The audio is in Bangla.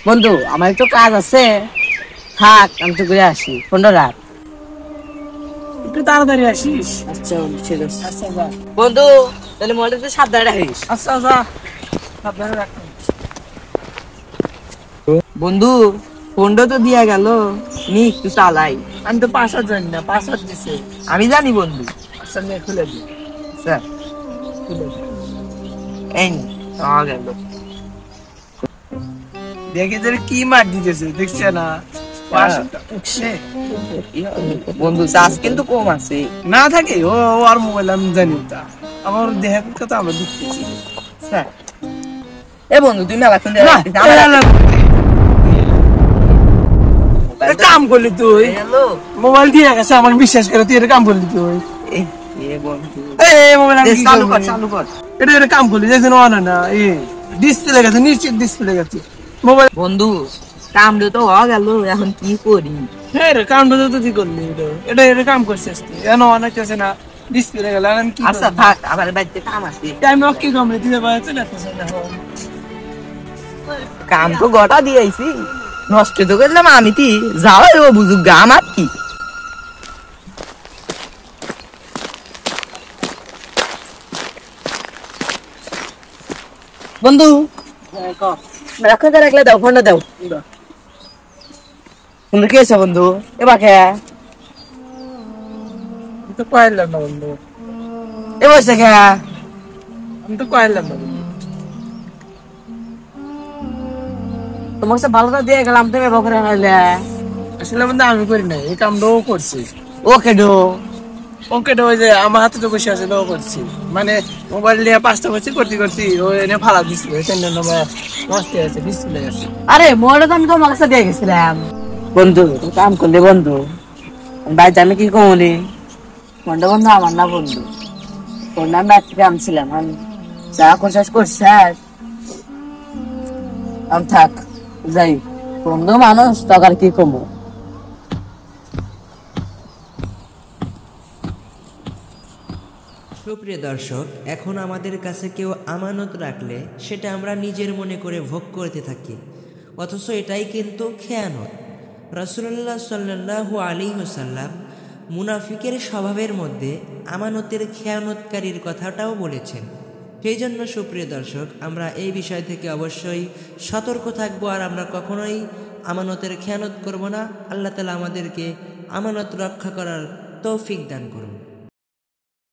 বন্ধু আমার একটু কাজ আছে, থাক আমি তো ঘুরে আসি, ফোনটা রাখ। একটু তাড়াতাড়ি আসিস। আচ্ছা বন্ধু, ঠিক আছে। আচ্ছা যা। বন্ধু তাহলে মোবাইলটা সাবধানে রাখিস। আচ্ছা যা, সাবধানে রাখ। বন্ধু ফোনটা তো দিয়া গেল, নি একটু চালাই। আমি তো পাসওয়ার্ড জানি না, পাসওয়ার্ড দিছে। আমি জানি বন্ধু। আচ্ছা নিয়ে খুলে দি, স্যার খুলে দি। এই নি, পাওয়া গেল। দেখি তোর কি মার দিতেছে, দেখছে না? পাসওয়ার্ডটা উঠছে। বন্ধু চার্জ কিন্তু কম আছে। না থাকে ও আর মোবাইল আমি জানি তা। আমার দেহের কথা আমরা দেখতেছি। স্যার এ বন্ধু তুমি মেলা ফোন না, দিয়ে কাম করলি তুই, হ্যালো। মোবাইল দিয়ে গেছে আমার, বিশ্বাস করে তুই এটা কাম করলি তুই। এ বন্ধু এই মোবাইল আমি কি চালু করবো? কর, চালু কর। এটা কাম করলি যে না না এই ডিসপ্লে গেছে, নিশ্চিত ডিসপ্লে গেছে মোবাইল। বন্ধু কামড়ে তো হওয়া গেল, এখন কি করি? হ্যাঁ রে, কামটা তো তুই করলি। এটা কাম করছিস তুই, এন অনেক আছে না, ডিসপ্লে গেল। আমি কি আচ্ছা থাক, আবার বাড়িতে কাম আছে। আমি কি কামড়ে তুই বাড়াচ্ছে না কাম তো গোটা দিয়েছি, নষ্ট তো করলাম আমি। কি যাও ও বুঝুক গা, আমার কি। বন্ধু রাখতে রাখলে দাও, ফোনটা দাও। বন্ধু কি আছে বন্ধু? এবার কে আমি তো পাইলাম না বন্ধু, এ বসে কে? আমি তো পাইলাম না বন্ধু। তোমার সাথে ভালো দিয়ে গেলাম, তুমি বকরে হইলে। আসলে বন্ধু আমি করি নাই, এই কামটা ও করছি। ওকে ডো ওকে ওই যে আমার হাতে তো বসে আছে, ও করছি। মানে মোবাইল নিয়ে পাঁচটা করছি, করতে করতে ও এনে ফালা দিছিল, নষ্ট আছে, ডিসপ্লে আছে। আরে মোবাইলটা তো আমি তোমার কাছে দিয়ে গেছিলাম। বন্ধু তুমি কাম করলে বন্ধু, বাইরে আমি কি কমনি। ফোনটা বন্ধু আমার না বন্ধু, ফোনটা আমি বাইরে থেকে আনছিলাম। আমি যা করছিস করছিস, আমি থাক যাই। বন্ধু মানুষ টাকার কি কমো। সুপ্রিয় দর্শক, এখন আমাদের কাছে কেউ আমানত রাখলে সেটা আমরা নিজের মনে করে ভোগ করতে থাকি, অথচ এটাই কিন্তু খেয়ানত। রাসূলুল্লাহ সাল্লাল্লাহু আলাইহি ওয়াসাল্লাম মুনাফিকের স্বভাবের মধ্যে আমানতের খেয়ানতকারীর কথাটাও বলেছেন। সেই জন্য সুপ্রিয় দর্শক, আমরা এই বিষয় থেকে অবশ্যই সতর্ক থাকবো, আর আমরা কখনোই আমানতের খেয়ানত করব না। আল্লাহ তাআলা আমাদেরকে আমানত রক্ষা করার তৌফিক দান করুন।